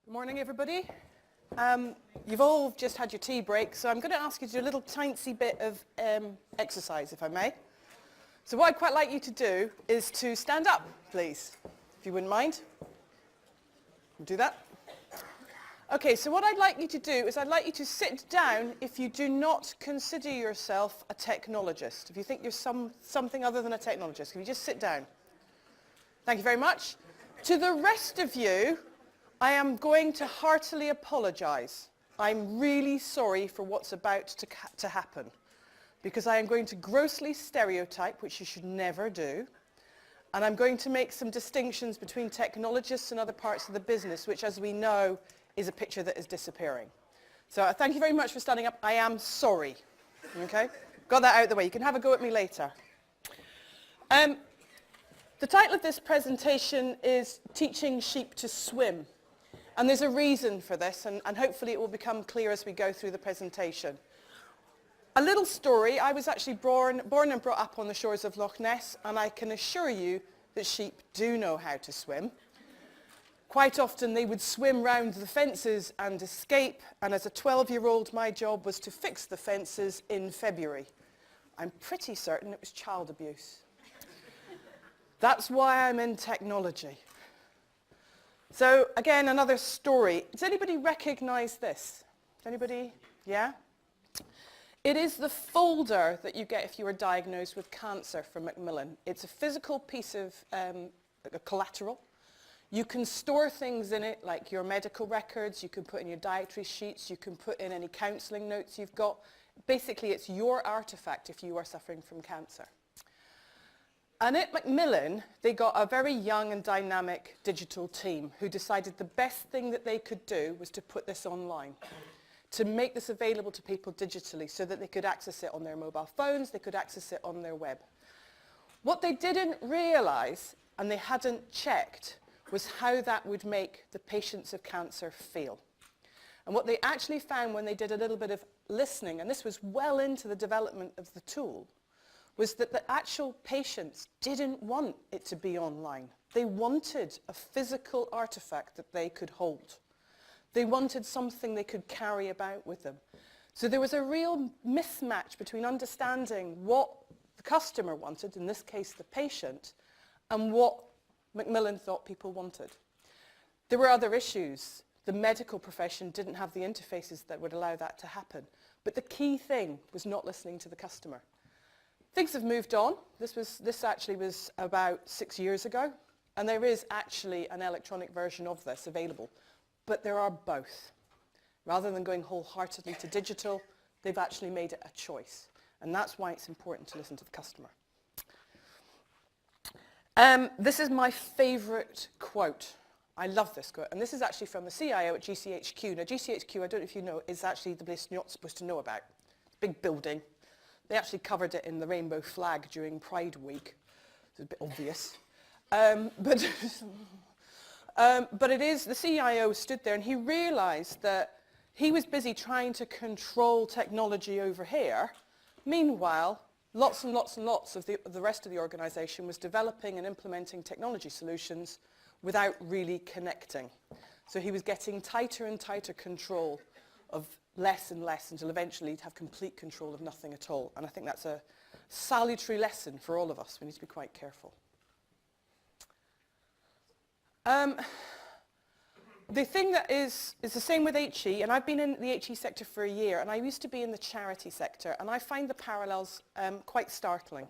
Good morning, everybody. You've all just had your tea break, so I'm going to ask you to do a little tiny bit of exercise, if I may. So what I'd quite like you to do is to stand up, please, if you wouldn't mind. Do that. Okay, so what I'd like you to do is I'd like you to sit down if you do not consider yourself a technologist. If you think you're something other than a technologist, can you just sit down? Thank you very much. To the rest of you, I am going to heartily apologize. I'm really sorry for what's about to happen, because I am going to grossly stereotype, which you should never do, and I'm going to make some distinctions between technologists and other parts of the business, which, as we know, is a picture that is disappearing. So thank you very much for standing up. I am sorry. Okay? Got that out of the way. You can have a go at me later. The title of this presentation is Teaching Sheep to Swim. And there's a reason for this, and hopefully it will become clear as we go through the presentation. A little story. I was actually born and brought up on the shores of Loch Ness, and I can assure you that sheep do know how to swim. Quite often they would swim round the fences and escape, and as a 12-year-old my job was to fix the fences in February. I'm pretty certain it was child abuse. That's why I'm in technology. So again, another story. Does anybody recognize this? Anybody? Yeah? It is the folder that you get if you were diagnosed with cancer from Macmillan. It's a physical piece of a collateral. You can store things in it, like your medical records, you can put in your dietary sheets, you can put in any counselling notes you've got. Basically, it's your artifact if you are suffering from cancer. And at Macmillan, they got a very young and dynamic digital team who decided the best thing that they could do was to put this online, to make this available to people digitally so that they could access it on their mobile phones, they could access it on their web. What they didn't realize, and they hadn't checked, was how that would make the patients of cancer feel. And what they actually found when they did a little bit of listening, and this was well into the development of the tool, was that the actual patients didn't want it to be online. They wanted a physical artifact that they could hold. They wanted something they could carry about with them. So there was a real mismatch between understanding what the customer wanted, in this case the patient, and what Macmillan thought people wanted. There were other issues. The medical profession didn't have the interfaces that would allow that to happen. But the key thing was not listening to the customer. Things have moved on. This actually was about 6 years ago, and there is actually an electronic version of this available. But there are both. Rather than going wholeheartedly to digital, they've actually made it a choice. And that's why it's important to listen to the customer. This is my favorite quote. I love this quote. And this is actually from the CIO at GCHQ. Now, GCHQ, I don't know if you know, is actually the place you're not supposed to know about. Big building. They actually covered it in the rainbow flag during Pride Week. It's a bit obvious. But it is, the CIO stood there and he realized that he was busy trying to control technology over here. Meanwhile, lots and lots and lots of the rest of the organization was developing and implementing technology solutions without really connecting. So he was getting tighter and tighter control of less and less until eventually he'd have complete control of nothing at all. And I think that's a salutary lesson for all of us. We need to be quite careful. The thing that is the same with HE, and I've been in the HE sector for a year, and I used to be in the charity sector, and I find the parallels quite startling.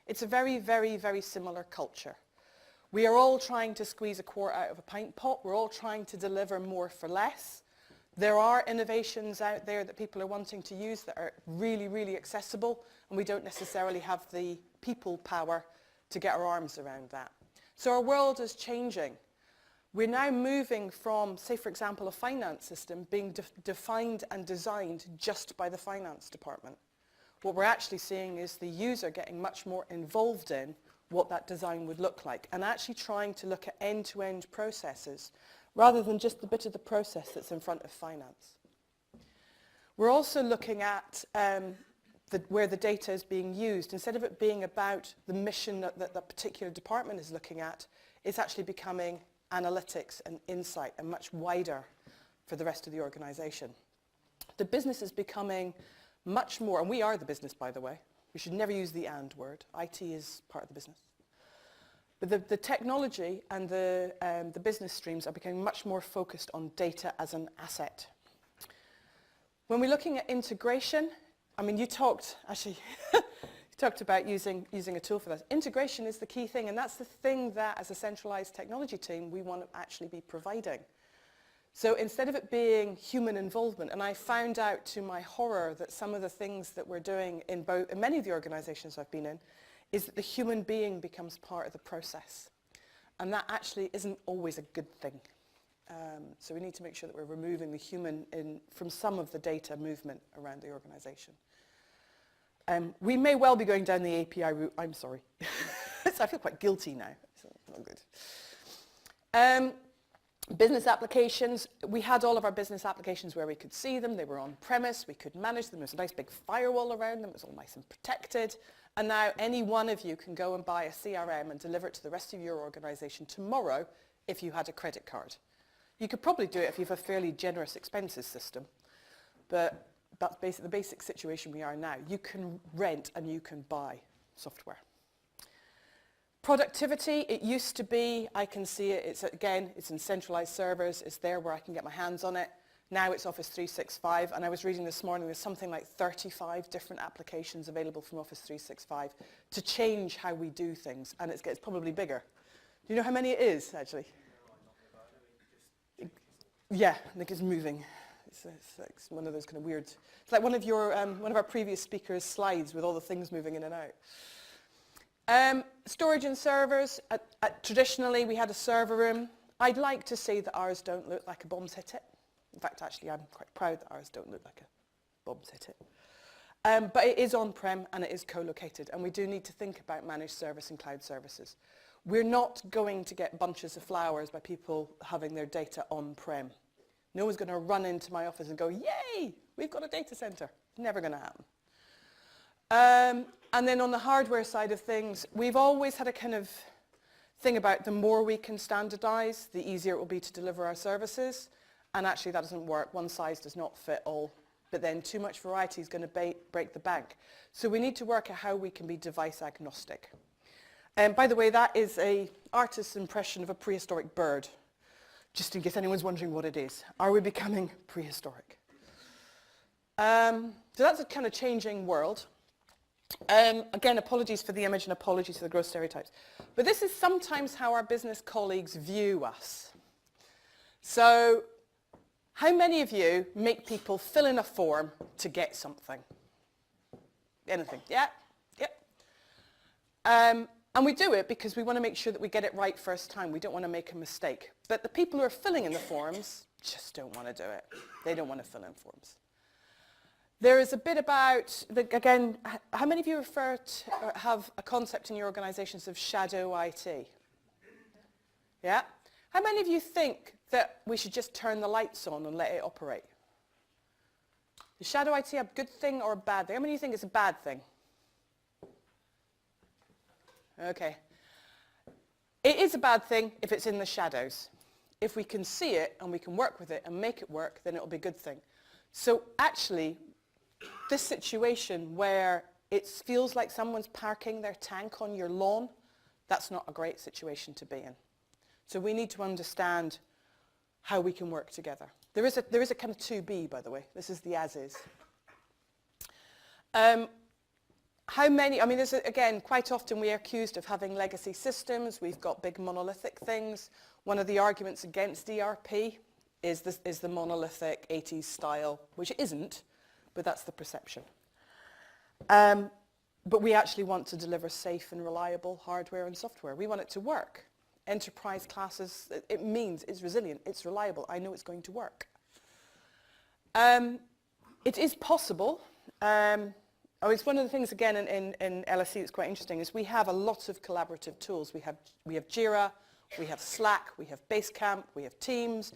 It's a very, very, very similar culture. We are all trying to squeeze a quart out of a pint pot. We're all trying to deliver more for less. There are innovations out there that people are wanting to use that are really, really accessible, and we don't necessarily have the people power to get our arms around that. So our world is changing. We're now moving from, say for example, a finance system being defined and designed just by the finance department. What we're actually seeing is the user getting much more involved in what that design would look like, and actually trying to look at end-to-end processes rather than just the bit of the process that's in front of finance. We're also looking at where the data is being used. Instead of it being about the mission that that particular department is looking at, it's actually becoming analytics and insight and much wider. for the rest of the organization. The business is becoming much more, and we are the business, by the way. We should never use the and word. IT is part of the business. But the technology and the business streams are becoming much more focused on data as an asset. When we're looking at integration, I mean, you talked about using a tool for that. Integration is the key thing, and that's the thing that, as a centralized technology team, we want to actually be providing. So instead of it being human involvement, and I found out to my horror that some of the things that we're doing in many of the organizations I've been in, is that the human being becomes part of the process. And that actually isn't always a good thing. So we need to make sure that we're removing the human from some of the data movement around the organization. We may well be going down the API route. I'm sorry. So I feel quite guilty now. It's not good. Business applications. We had all of our business applications where we could see them. They were on premise. We could manage them. There was a nice big firewall around them. It was all nice and protected. And now any one of you can go and buy a CRM and deliver it to the rest of your organization tomorrow if you had a credit card. You could probably do it if you have a fairly generous expenses system. But that's the basic situation we are now. You can rent and you can buy software. Productivity, it used to be, I can see it, it's in centralized servers, it's there where I can get my hands on it. Now it's Office 365, and I was reading this morning, there's something like 35 different applications available from Office 365 to change how we do things, and it's probably bigger. Do you know how many it is, actually? Yeah, I think it's moving. It's like one of those kind of weird, it's like one of our previous speakers' slides with all the things moving in and out. Storage and servers, traditionally we had a server room. I'd like to say that ours don't look like a bomb's hit it. In fact, actually, I'm quite proud that ours don't look like a bomb's hit it. But it is on-prem and it is co-located, and we do need to think about managed service and cloud services. We're not going to get bunches of flowers by people having their data on-prem. No one's going to run into my office and go, yay, we've got a data center. Never going to happen. And then on the hardware side of things, we've always had a kind of thing about the more we can standardize, the easier it will be to deliver our services. And actually that doesn't work. One size does not fit all. But then too much variety is going to break the bank. So we need to work out how we can be device agnostic. By the way, that is an artist's impression of a prehistoric bird, just in case anyone's wondering what it is. Are we becoming prehistoric? So that's a kind of changing world. Again, apologies for the image and apologies for the gross stereotypes. But this is sometimes how our business colleagues view us. So how many of you make people fill in a form to get something? Anything? Yeah? Yep. And we do it because we want to make sure that we get it right first time. We don't want to make a mistake. But the people who are filling in the forms just don't want to do it. They don't want to fill in forms. There is a bit about, again, how many of you have a concept in your organizations of shadow IT? Yeah? How many of you think that we should just turn the lights on and let it operate? Is shadow IT a good thing or a bad thing? How many of you think it's a bad thing? Okay. It is a bad thing if it's in the shadows. If we can see it and we can work with it and make it work, then it'll be a good thing. So actually, this situation where it feels like someone's parking their tank on your lawn, that's not a great situation to be in. So we need to understand how we can work together. There is a kind of 2B, by the way. This is the as is. How many, I mean, again, quite often we are accused of having legacy systems. We've got big monolithic things. One of the arguments against ERP is the monolithic 80s style, which it isn't, but that's the perception. But we actually want to deliver safe and reliable hardware and software. We want it to work. Enterprise classes, it means it's resilient, it's reliable. I know it's going to work. It is possible. It's one of the things, again, in LSE that's quite interesting is we have a lot of collaborative tools. We have Jira, we have Slack, we have Basecamp, we have Teams,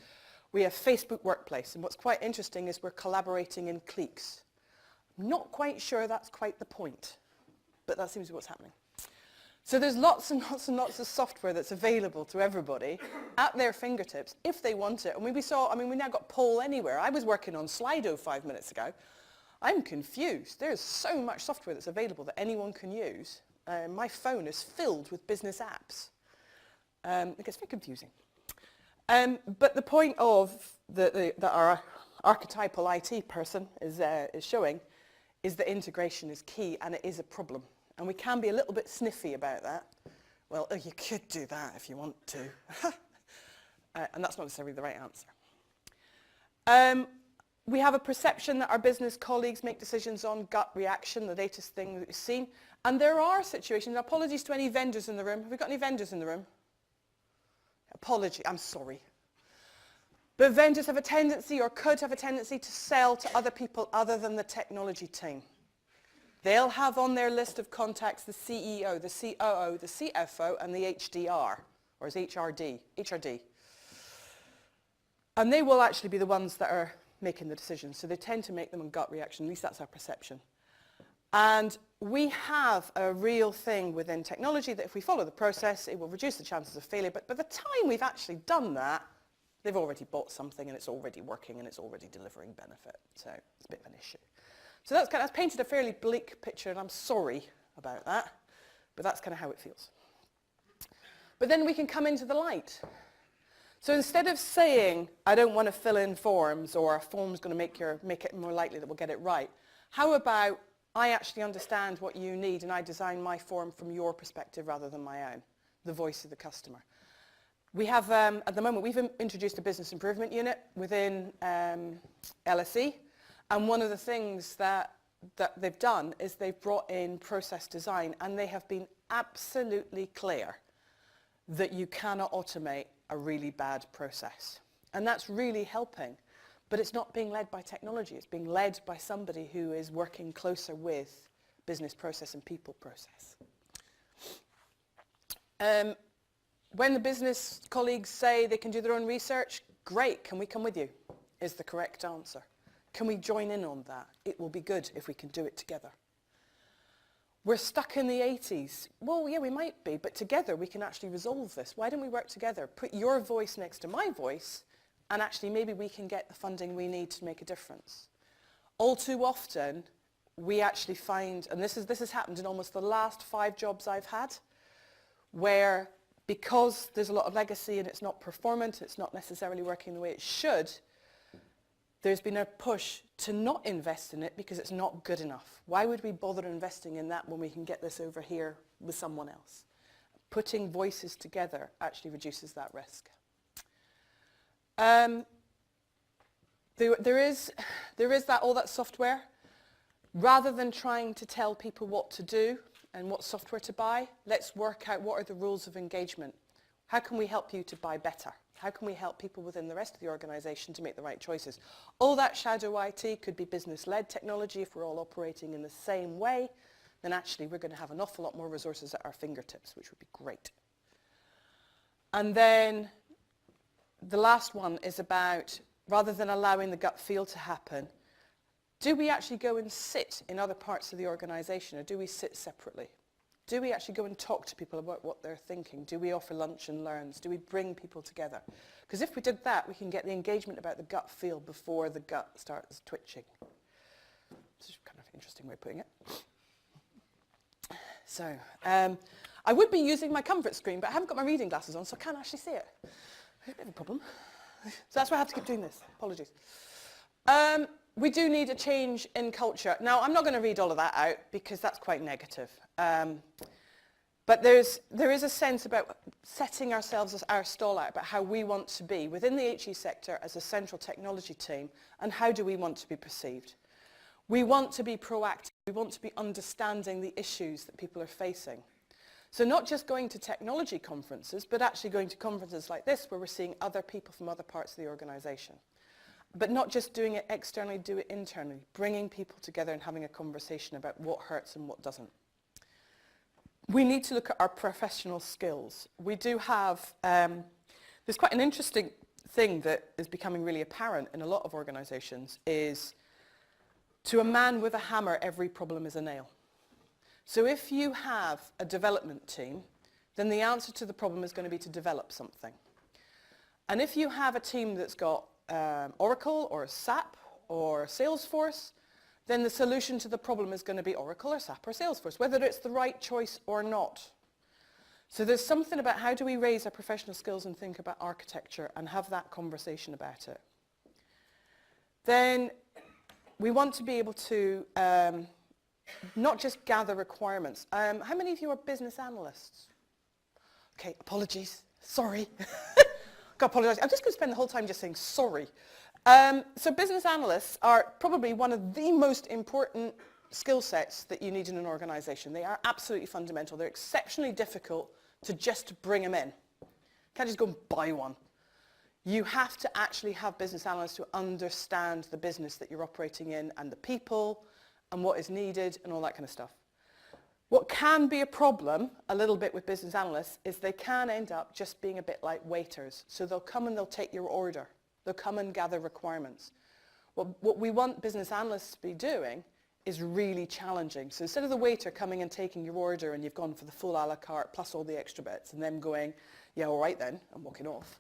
we have Facebook Workplace. And what's quite interesting is we're collaborating in cliques. I'm not quite sure that's quite the point, but that seems to be what's happening. So there's lots and lots and lots of software that's available to everybody at their fingertips if they want it. And we now got Poll Anywhere. I was working on Slido 5 minutes ago. I'm confused. There's so much software that's available that anyone can use. My phone is filled with business apps. It gets very confusing. But the point of that our archetypal IT person is showing is that integration is key, and it is a problem. And we can be a little bit sniffy about that. Well, you could do that if you want to. And that's not necessarily the right answer. We have a perception that our business colleagues make decisions on gut reaction, the latest thing that we've seen. And there are situations, apologies to any vendors in the room. Have we got any vendors in the room? Apology, I'm sorry. But vendors have a tendency, or could have a tendency, to sell to other people other than the technology team. They'll have on their list of contacts the CEO, the COO, the CFO, and the HDR, or is HRD. And they will actually be the ones that are making the decisions. So they tend to make them on gut reaction. At least that's our perception. And we have a real thing within technology that if we follow the process, it will reduce the chances of failure. But by the time we've actually done that, they've already bought something and it's already working and it's already delivering benefit. So it's a bit of an issue. So that's painted a fairly bleak picture, and I'm sorry about that, but that's kind of how it feels. But then we can come into the light. So instead of saying, I don't want to fill in forms, or a form's going to make it more likely that we'll get it right, how about I actually understand what you need and I design my form from your perspective rather than my own, the voice of the customer. We have, at the moment, we've introduced a business improvement unit within LSE. And one of the things that they've done is they've brought in process design, and they have been absolutely clear that you cannot automate a really bad process. And that's really helping. But it's not being led by technology. It's being led by somebody who is working closer with business process and people process. When the business colleagues say they can do their own research, great, can we come with you? Is the correct answer. Can we join in on that? It will be good if we can do it together. We're stuck in the 80s. Well, yeah, we might be, but together we can actually resolve this. Why don't we work together? Put your voice next to my voice, and actually maybe we can get the funding we need to make a difference. All too often, we actually find, and this has happened in almost the last 5 jobs I've had, where because there's a lot of legacy and it's not performant, it's not necessarily working the way it should, there's been a push to not invest in it because it's not good enough. Why would we bother investing in that when we can get this over here with someone else? Putting voices together actually reduces that risk. There is all that software. Rather than trying to tell people what to do and what software to buy, let's work out what are the rules of engagement. How can we help you to buy better? How can we help people within the rest of the organisation to make the right choices? All that shadow IT could be business-led technology. If we're all operating in the same way, then actually we're going to have an awful lot more resources at our fingertips, which would be great. And then the last one is about, rather than allowing the gut feel to happen, do we actually go and sit in other parts of the organisation, or do we sit separately? Do we actually go and talk to people about what they're thinking? Do we offer lunch and learns? Do we bring people together? Because if we did that, we can get the engagement about the gut feel before the gut starts twitching. This is kind of an interesting way of putting it. So, I would be using my comfort screen, but I haven't got my reading glasses on, so I can't actually see it. A bit of a problem. So that's why I have to keep doing this. Apologies. We do need a change in culture. Now, I'm not going to read all of that out because that's quite negative. But there is a sense about setting ourselves as our stall out about how we want to be within the HE sector as a central technology team, and how do we want to be perceived. We want to be proactive. We want to be understanding the issues that people are facing. So not just going to technology conferences, but actually going to conferences like this where we're seeing other people from other parts of the organisation. But not just doing it externally, do it internally, bringing people together and having a conversation about what hurts and what doesn't. We need to look at our professional skills. We do have, there's quite an interesting thing that is becoming really apparent in a lot of organisations is, to a man with a hammer, every problem is a nail. So if you have a development team, then the answer to the problem is going to be to develop something. And if you have a team that's got Oracle or SAP or Salesforce, then the solution to the problem is going to be Oracle or SAP or Salesforce, whether it's the right choice or not. So there's something about how do we raise our professional skills and think about architecture and have that conversation about it. Then we want to be able to not just gather requirements. How many of you are business analysts? Okay, apologies, sorry. I apologize. I'm just going to spend the whole time just saying sorry. So business analysts are probably one of the most important skill sets that you need in an organization. They are absolutely fundamental. They're exceptionally difficult to just bring them in. You can't just go and buy one. You have to actually have business analysts who understand the business that you're operating in and the people and what is needed and all that kind of stuff. What can be a problem a little bit with business analysts is they can end up just being a bit like waiters. So they'll come and they'll take your order. They'll come and gather requirements. What we want business analysts to be doing is really challenging. So instead of the waiter coming and taking your order and you've gone for the full a la carte plus all the extra bits and them going, yeah, all right then, I'm walking off.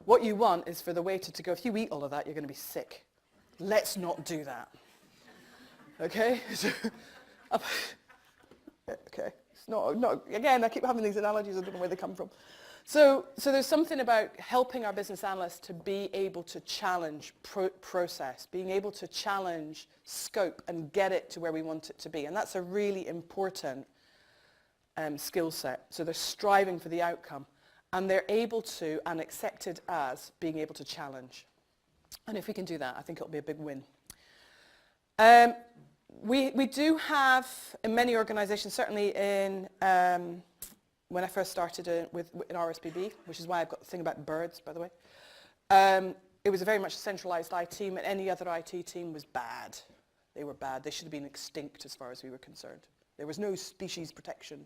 What you want is for the waiter to go, if you eat all of that, you're going to be sick. Let's not do that. Okay? Okay. It's not, again, I keep having these analogies, I don't know where they come from. So there's something about helping our business analysts to be able to challenge process, being able to challenge scope and get it to where we want it to be. And that's a really important skill set. So they're striving for the outcome. And they're able to and accepted as being able to challenge. And if we can do that, I think it'll be a big win. We do have, in many organizations, certainly in when I first started in RSPB, which is why I've got the thing about birds, by the way, it was a very much centralized IT team, and any other IT team was bad. They were bad. They should have been extinct as far as we were concerned. There was no species protection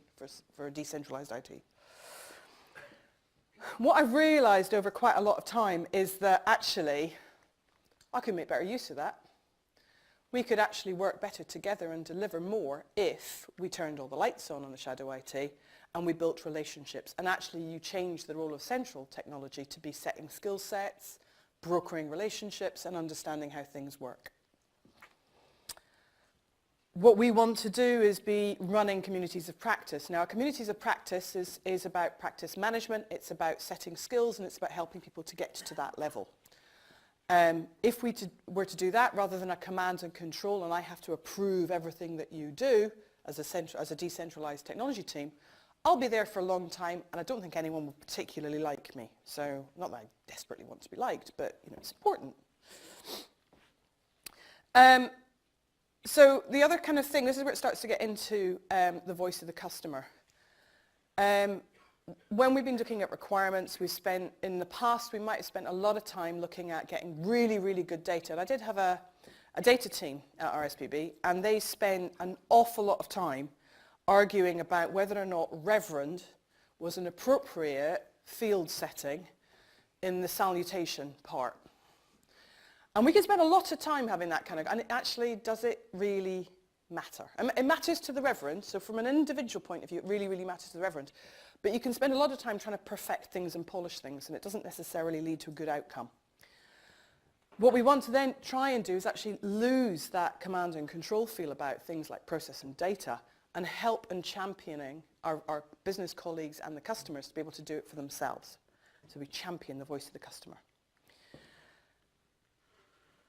for decentralized IT. What I've realized over quite a lot of time is that actually I could make better use of that. We could actually work better together and deliver more if we turned all the lights on the shadow IT and we built relationships. And actually you change the role of central technology to be setting skill sets, brokering relationships, and understanding how things work. What we want to do is be running communities of practice. Now, communities of practice is about practice management, it's about setting skills, and it's about helping people to get to that level. If we were to do that, rather than a command and control, and I have to approve everything that you do as a decentralized technology team, I'll be there for a long time, and I don't think anyone will particularly like me. So, not that I desperately want to be liked, but it's important. So the other kind of thing, this is where it starts to get into the voice of the customer. When we've been looking at requirements, in the past, we might have spent a lot of time looking at getting really, really good data. And I did have a data team at RSPB, and they spent an awful lot of time arguing about whether or not Reverend was an appropriate field setting in the salutation part. And we can spend a lot of time having that kind of, and actually, does it really matter? And it matters to the Reverend, so from an individual point of view, it really, really matters to the Reverend. But you can spend a lot of time trying to perfect things and polish things, and it doesn't necessarily lead to a good outcome. What we want to then try and do is actually lose that command and control feel about things like process and data, and help in championing our business colleagues and the customers to be able to do it for themselves. So we champion the voice of the customer.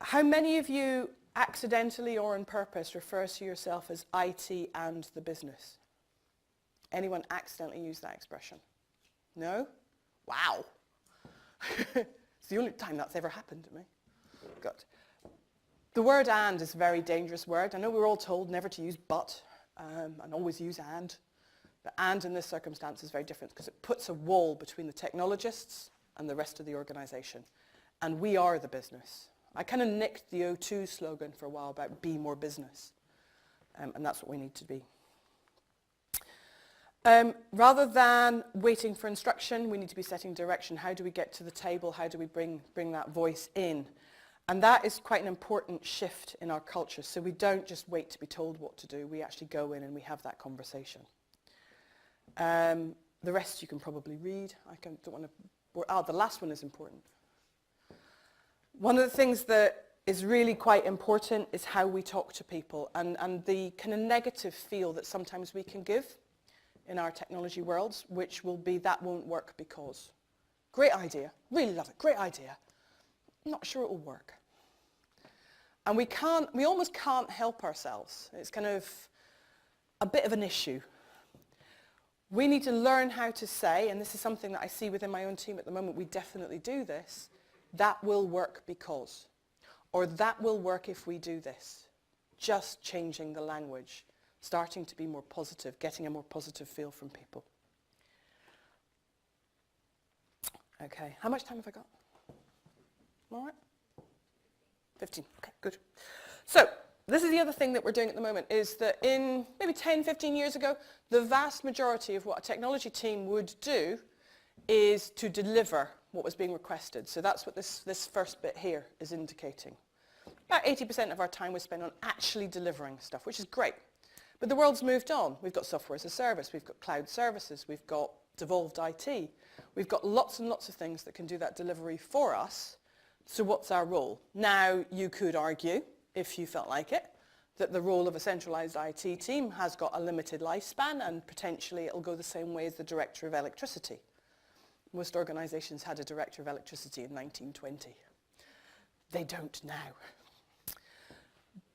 How many of you accidentally or on purpose refer to yourself as IT and the business? Anyone accidentally use that expression? No? Wow. It's the only time that's ever happened to me. Good. The word and is a very dangerous word. I know we're all told never to use but and always use and. But and in this circumstance is very different because it puts a wall between the technologists and the rest of the organization. And we are the business. I kind of nicked the O2 slogan for a while about be more business. And that's what we need to be. Rather than waiting for instruction, we need to be setting direction. How do we get to the table? How do we bring that voice in? And that is quite an important shift in our culture. So we don't just wait to be told what to do. We actually go in and we have that conversation. The rest you can probably read. Don't want to... the last one is important. One of the things that is really quite important is how we talk to people and the kind of negative feel that sometimes we can give in our technology worlds, which will be that won't work because. Great idea, really love it, great idea. I'm not sure it will work. And we almost can't help ourselves. It's kind of a bit of an issue. We need to learn how to say, and this is something that I see within my own team at the moment, we definitely do this, that will work because. Or that will work if we do this. Just changing the language, starting to be more positive, getting a more positive feel from people. Okay, how much time have I got? All right? 15, okay, good. So, this is the other thing that we're doing at the moment, is that in maybe 10, 15 years ago, the vast majority of what a technology team would do is to deliver what was being requested. So that's what this first bit here is indicating. About 80% of our time was spent on actually delivering stuff, which is great. But the world's moved on. We've got software as a service, we've got cloud services, we've got devolved IT. We've got lots and lots of things that can do that delivery for us. So what's our role? Now, you could argue, if you felt like it, that the role of a centralized IT team has got a limited lifespan and potentially it'll go the same way as the director of electricity. Most organizations had a director of electricity in 1920. They don't now.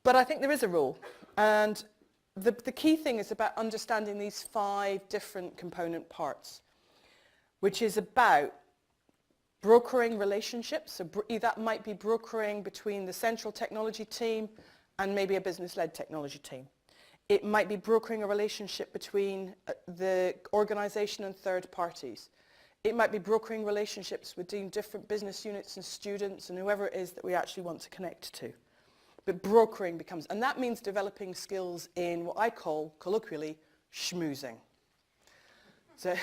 But I think there is a role. And the key thing is about understanding these 5 different component parts, which is about brokering relationships. So that might be brokering between the central technology team and maybe a business-led technology team. It might be brokering a relationship between the organization and third parties. It might be brokering relationships between different business units and students and whoever it is that we actually want to connect to. But brokering becomes, and that means developing skills in what I call, colloquially, schmoozing. So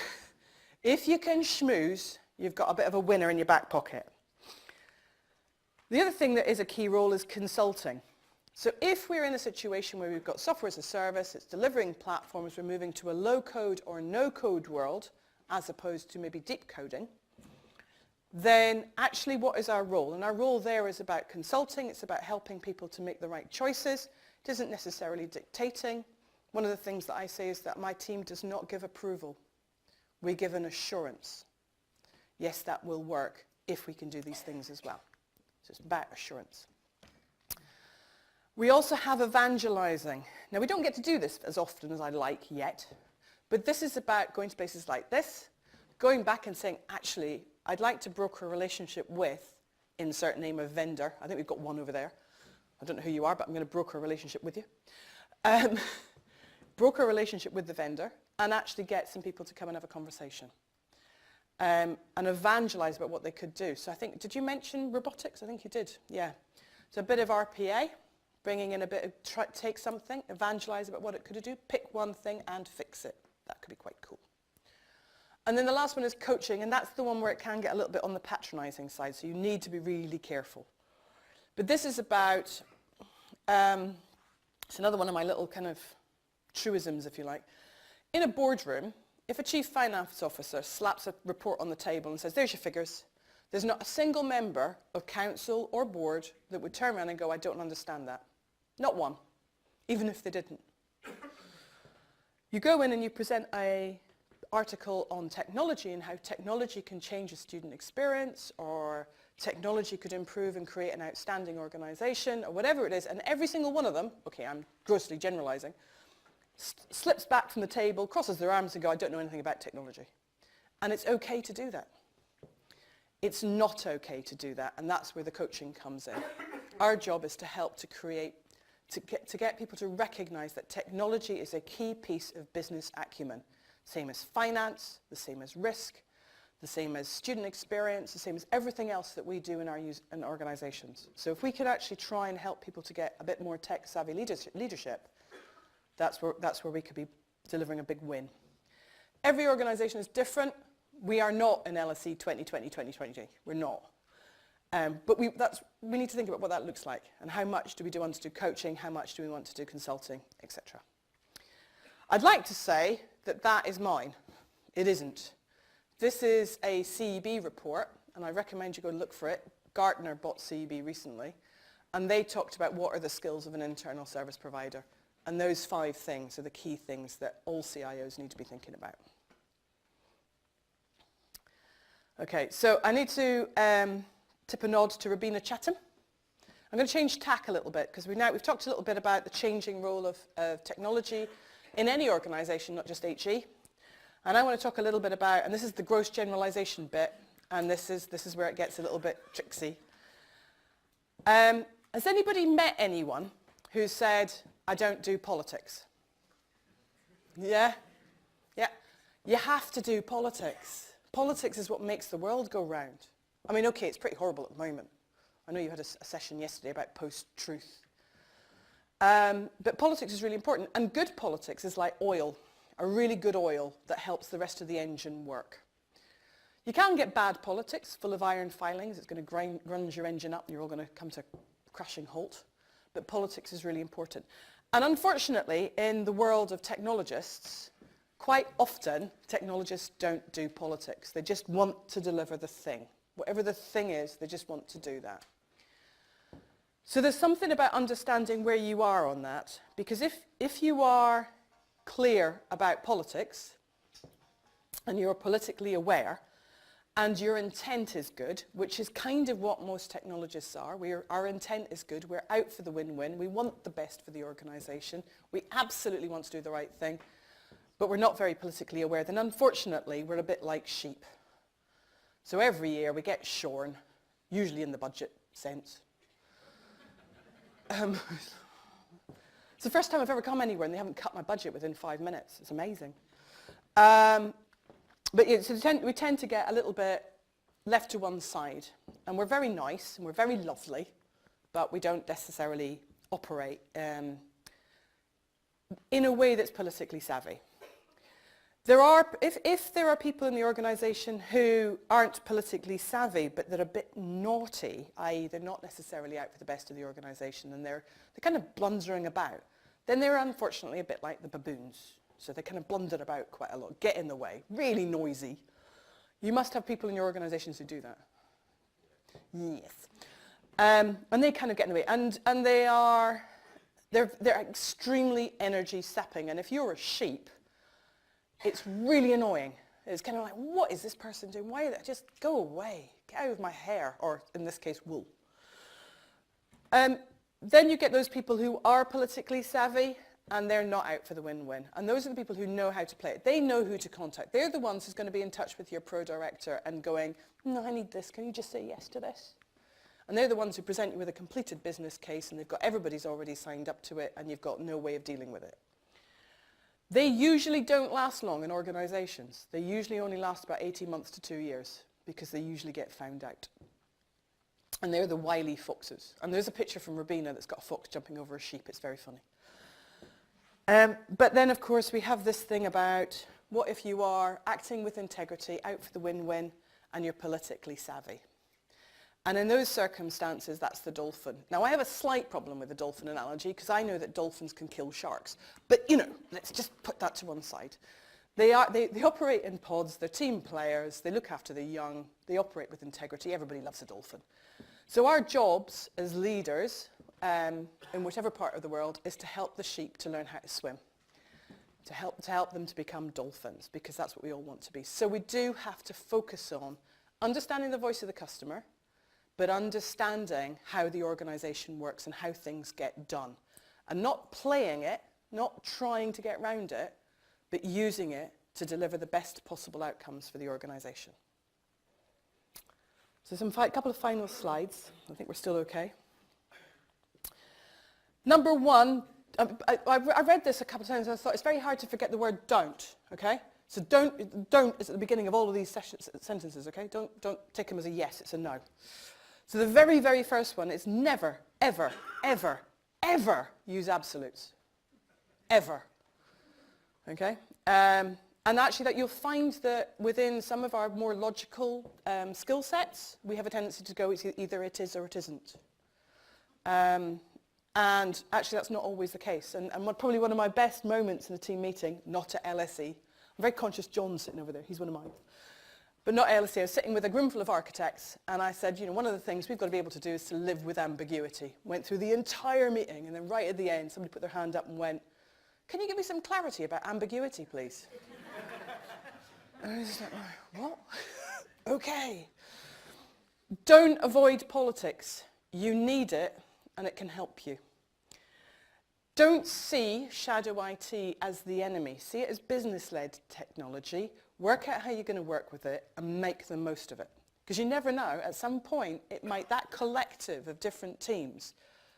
if you can schmooze, you've got a bit of a winner in your back pocket. The other thing that is a key role is consulting. So if we're in a situation where we've got software as a service, it's delivering platforms, we're moving to a low-code or no-code world, as opposed to maybe deep coding, then actually what is our role? And our role there is about consulting, it's about helping people to make the right choices. It isn't necessarily dictating. One of the things that I say is that my team does not give approval. We give an assurance. Yes, that will work if we can do these things as well. So it's about assurance. We also have evangelizing. Now we don't get to do this as often as I'd like yet, but this is about going to places like this, going back and saying, actually, I'd like to broker a relationship with, insert name of vendor. I think we've got one over there. I don't know who you are, but I'm going to broker a relationship with you. Broker a relationship with the vendor and actually get some people to come and have a conversation. And evangelize about what they could do. So I think, did you mention robotics? I think you did, yeah. So a bit of RPA, bringing in a bit of, take something, evangelize about what it could do, pick one thing and fix it. That could be quite cool. And then the last one is coaching, and that's the one where it can get a little bit on the patronizing side, so you need to be really careful. But this is about, it's another one of my little kind of truisms, if you like. In a boardroom, if a chief finance officer slaps a report on the table and says, there's your figures, there's not a single member of council or board that would turn around and go, I don't understand that. Not one, even if they didn't. You go in and you present an article on technology and how technology can change a student experience, or technology could improve and create an outstanding organization, or whatever it is, and every single one of them, okay, I'm grossly generalizing, slips back from the table, crosses their arms and go, I don't know anything about technology. And it's okay to do that. It's not okay to do that, and that's where the coaching comes in. Our job is to help to create, to get people to recognize that technology is a key piece of business acumen. Same as finance, the same as risk, the same as student experience, the same as everything else that we do in our organizations. So if we could actually try and help people to get a bit more tech-savvy leadership, that's where we could be delivering a big win. Every organization is different. We are not in LSE 2020-2022. We're not. But we need to think about what that looks like and how much do we want to do coaching, how much do we want to do consulting, etc. I'd like to say that that is mine. It isn't. This is a CEB report, and I recommend you go look for it. Gartner bought CEB recently, and they talked about what are the skills of an internal service provider. And those 5 things are the key things that all CIOs need to be thinking about. Okay, so I need to tip a nod to Rabina Chatham. I'm going to change tack a little bit because we've talked a little bit about the changing role of technology in any organisation, not just HE. And I want to talk a little bit about, and this is the gross generalisation bit, and this is where it gets a little bit tricksy. Has anybody met anyone who said, I don't do politics? Yeah? Yeah. You have to do politics. Politics is what makes the world go round. I mean, okay, it's pretty horrible at the moment. I know you had a session yesterday about post-truth. But politics is really important, and good politics is like oil, a really good oil that helps the rest of the engine work. You can get bad politics, full of iron filings. It's going to grunge your engine up and you're all going to come to a crashing halt. But politics is really important. And unfortunately, in the world of technologists, quite often technologists don't do politics. They just want to deliver the thing. Whatever the thing is, they just want to do that. So there's something about understanding where you are on that, because if you are clear about politics and you're politically aware and your intent is good, which is kind of what most technologists are, our intent is good, we're out for the win-win, we want the best for the organisation, we absolutely want to do the right thing, but we're not very politically aware, then unfortunately we're a bit like sheep. So every year we get shorn, usually in the budget sense. It's the first time I've ever come anywhere and they haven't cut my budget within 5 minutes. It's amazing. But yeah, so we tend to get a little bit left to one side. And we're very nice and we're very lovely, but we don't necessarily operate in a way that's politically savvy. If there are people in the organisation who aren't politically savvy, but they're a bit naughty, i.e. they're not necessarily out for the best of the organisation and they're kind of blundering about, then they're unfortunately a bit like the baboons. So they kind of blunder about quite a lot, get in the way, really noisy. You must have people in your organisations who do that. Yes. And they kind of get in the way. And they're extremely energy sapping. And if you're a sheep, it's really annoying. It's kind of like, what is this person doing? Why? Just go away. Get out of my hair, or in this case, wool. Then you get those people who are politically savvy, and they're not out for the win-win. And those are the people who know how to play it. They know who to contact. They're the ones who's going to be in touch with your pro director and going, no, I need this. Can you just say yes to this? And they're the ones who present you with a completed business case, and they've got everybody's already signed up to it, and you've got no way of dealing with it. They usually don't last long in organisations. They usually only last about 18 months to 2 years because they usually get found out. And they're the wily foxes. And there's a picture from Rabina that's got a fox jumping over a sheep. It's very funny. But then, of course, we have this thing about what if you are acting with integrity, out for the win-win, and you're politically savvy. And in those circumstances, that's the dolphin. Now, I have a slight problem with the dolphin analogy because I know that dolphins can kill sharks. But, you know, let's just put that to one side. They operate in pods, they're team players, they look after the young, they operate with integrity. Everybody loves a dolphin. So our jobs as leaders in whichever part of the world is to help the sheep to learn how to swim, to help them to become dolphins, because that's what we all want to be. So we do have to focus on understanding the voice of the customer, but understanding how the organisation works and how things get done. And not playing it, not trying to get around it, but using it to deliver the best possible outcomes for the organisation. So a couple of final slides. I think we're still okay. Number one, I read this a couple of times and I thought it's very hard to forget the word don't, okay? So don't is at the beginning of all of these sentences, okay? Don't take them as a yes, it's a no. So the very, very first one is never, ever, ever, ever use absolutes. Ever. Okay? And actually that you'll find that within some of our more logical skill sets, we have a tendency to go, it's either it is or it isn't. And actually that's not always the case. And probably one of my best moments in a team meeting, not at LSE, I'm very conscious John's sitting over there, he's one of mine. But not at LSE, I was sitting with a room full of architects, and I said, one of the things we've got to be able to do is to live with ambiguity. Went through the entire meeting, and then right at the end, somebody put their hand up and went, can you give me some clarity about ambiguity, please? And I was like, what? Okay. Don't avoid politics. You need it, and it can help you. Don't see shadow IT as the enemy. See it as business-led technology. Work out how you're going to work with it and make the most of it. Because you never know, at some point, that collective of different teams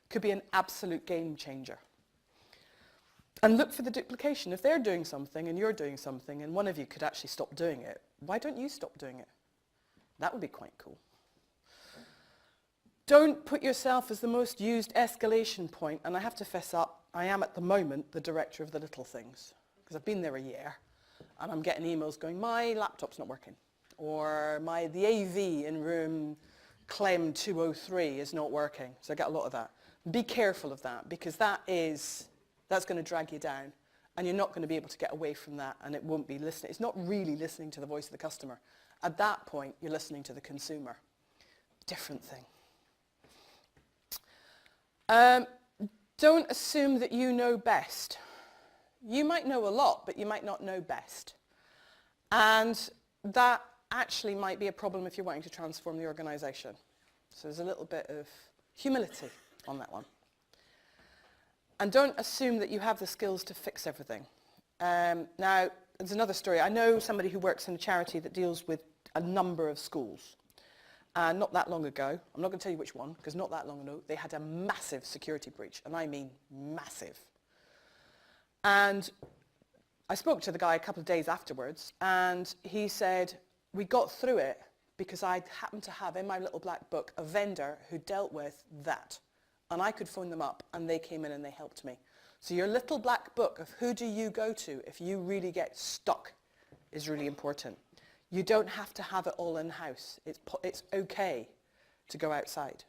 could be an absolute game changer. And look for the duplication. If they're doing something and you're doing something and one of you could actually stop doing it, why don't you stop doing it? That would be quite cool. Don't put yourself as the most used escalation point. And I have to fess up, I am at the moment the director of the little things. Because I've been there a year and I'm getting emails going, my laptop's not working. Or the AV in room Clem 203 is not working. So I get a lot of that. Be careful of that because that's going to drag you down. And you're not going to be able to get away from that and it won't be listening. It's not really listening to the voice of the customer. At that point, you're listening to the consumer. Different thing. Don't assume that you know best. You might know a lot, but you might not know best. And that actually might be a problem if you're wanting to transform the organization. So there's a little bit of humility on that one. And don't assume that you have the skills to fix everything. Now, there's another story. I know somebody who works in a charity that deals with a number of schools. Not that long ago, I'm not going to tell you which one, because not that long ago, they had a massive security breach, and I mean massive. And I spoke to the guy a couple of days afterwards, and he said, we got through it because I happened to have in my little black book a vendor who dealt with that. And I could phone them up, and they came in and they helped me. So your little black book of who do you go to if you really get stuck is really important. You don't have to have it all in-house. It's okay to go outside.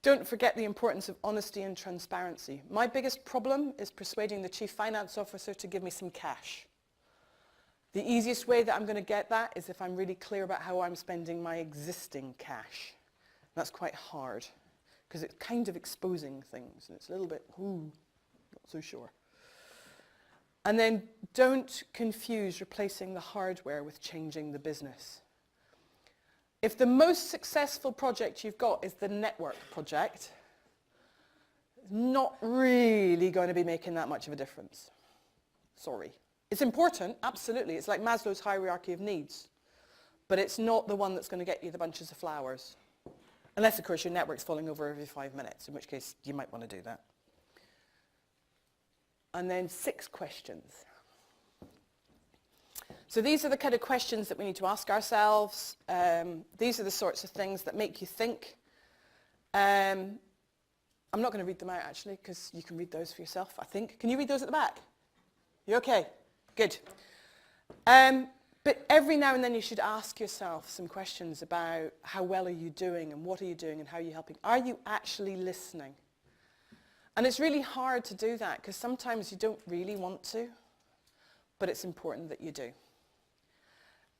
Don't forget the importance of honesty and transparency. My biggest problem is persuading the chief finance officer to give me some cash. The easiest way that I'm going to get that is if I'm really clear about how I'm spending my existing cash. That's quite hard because it's kind of exposing things and it's a little bit, not so sure. And then don't confuse replacing the hardware with changing the business. If the most successful project you've got is the network project, it's not really going to be making that much of a difference. Sorry. It's important, absolutely. It's like Maslow's hierarchy of needs. But it's not the one that's going to get you the bunches of flowers. Unless, of course, your network's falling over every 5 minutes, in which case you might want to do that. And then 6 questions. So these are the kind of questions that we need to ask ourselves. These are the sorts of things that make you think. I'm not going to read them out, actually, because you can read those for yourself, I think. Can you read those at the back? You okay? Good. But every now and then you should ask yourself some questions about how well are you doing and what are you doing and how are you helping. Are you actually listening? And it's really hard to do that because sometimes you don't really want to, but it's important that you do.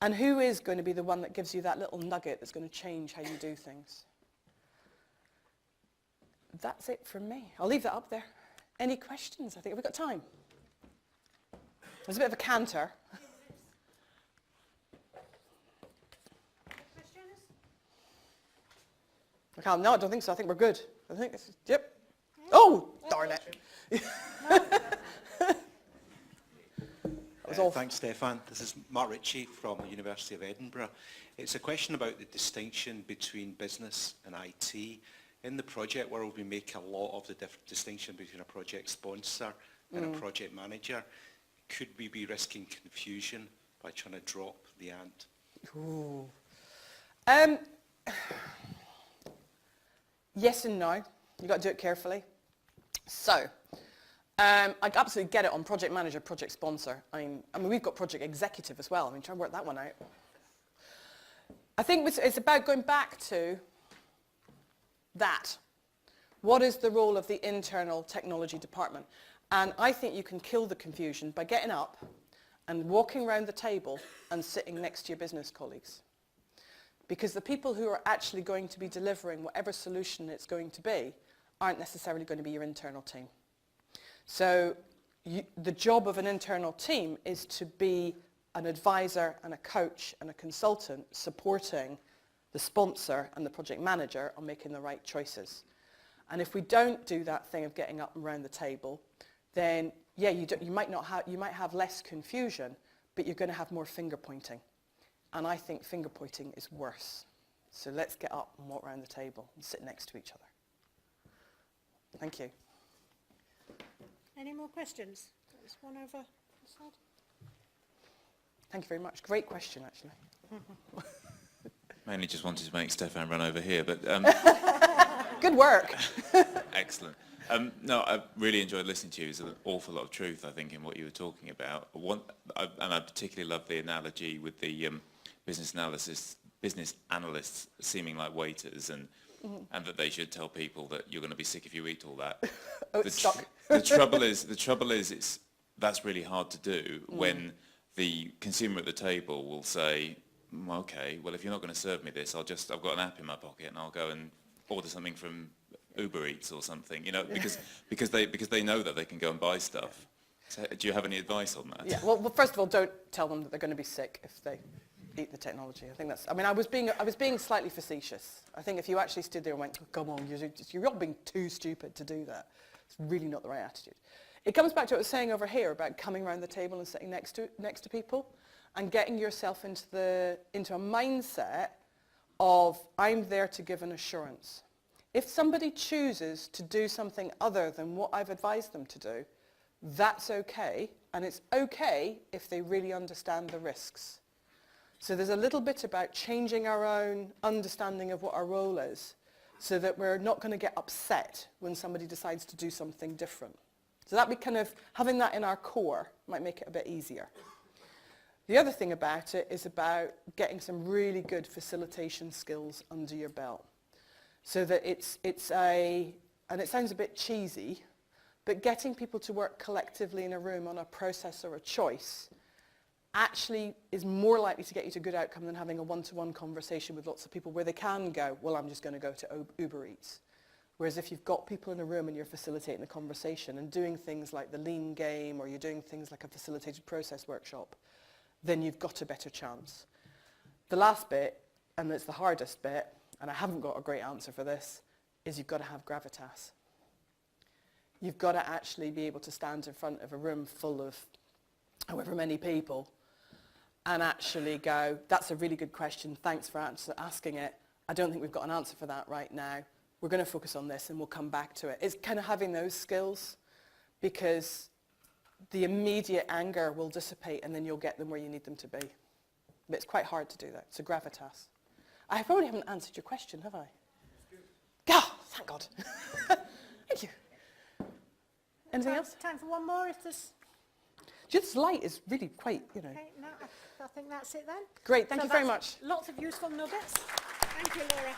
And who is going to be the one that gives you that little nugget that's going to change how you do things? That's it from me. I'll leave that up there. Any questions? I think we've got time. There's a bit of a canter. No, I don't think so. I think we're good. I think this is, yep. Oh, darn it. Thanks, Stefan. This is Mark Ritchie from the University of Edinburgh. It's a question about the distinction between business and IT. In the project world, we make a lot of the distinction between a project sponsor and a project manager. Could we be risking confusion by trying to drop the ant? Ooh. Yes and no. You've got to do it carefully. So, I absolutely get it on project manager, project sponsor. I mean, we've got project executive as well. I mean, try and work that one out. I think it's about going back to that. What is the role of the internal technology department? And I think you can kill the confusion by getting up and walking around the table and sitting next to your business colleagues. Because the people who are actually going to be delivering whatever solution it's going to be aren't necessarily going to be your internal team. So the job of an internal team is to be an advisor and a coach and a consultant supporting the sponsor and the project manager on making the right choices. And if we don't do that thing of getting up and around the table, then yeah, you might have less confusion, but you're going to have more finger pointing. And I think finger pointing is worse. So let's get up and walk around the table and sit next to each other. Thank you. Any more questions? There's one over this side. Thank you very much. Great question, actually. Mainly just wanted to make Stefan run over here, but... Good work. Excellent. No, I really enjoyed listening to you. There's an awful lot of truth, I think, in what you were talking about. And I particularly love the analogy with the business analysts seeming like waiters, and that they should tell people that you're going to be sick if you eat all that. The trouble is, that's really hard to do when the consumer at the table will say, okay, well, if you're not going to serve me this, I've got an app in my pocket and I'll go and order something from Uber Eats or something, you know, because they know that they can go and buy stuff. So, do you have any advice on that? Yeah. Well, first of all, don't tell them that they're going to be sick if they eat the technology. I think that's. I mean, I was being slightly facetious. I think if you actually stood there and went, "Come on, you're all being too stupid to do that," it's really not the right attitude. It comes back to what I was saying over here about coming around the table and sitting next to people, and getting yourself into a mindset of I'm there to give an assurance. If somebody chooses to do something other than what I've advised them to do, that's okay, and it's okay if they really understand the risks. So there's a little bit about changing our own understanding of what our role is, so that we're not going to get upset when somebody decides to do something different. So that we kind of, having that in our core might make it a bit easier. The other thing about it is about getting some really good facilitation skills under your belt. So that and it sounds a bit cheesy, but getting people to work collectively in a room on a process or a choice actually is more likely to get you to a good outcome than having a one-to-one conversation with lots of people where they can go, well, I'm just going to go to Uber Eats. Whereas if you've got people in a room and you're facilitating the conversation and doing things like the lean game, or you're doing things like a facilitated process workshop, then you've got a better chance. The last bit, and it's the hardest bit, and I haven't got a great answer for this, is you've got to have gravitas. You've got to actually be able to stand in front of a room full of however many people and actually go, that's a really good question, thanks for asking it. I don't think we've got an answer for that right now. We're going to focus on this and we'll come back to it. It's kind of having those skills, because the immediate anger will dissipate and then you'll get them where you need them to be. But it's quite hard to do that. So gravitas. I probably haven't answered your question, have I? Oh, thank God. Thank you. Anything else? Time for one more if there's... This light is really quite, you know. Okay, no, I think that's it then. Great, thank you very much. Lots of useful nuggets. Thank you, Laura.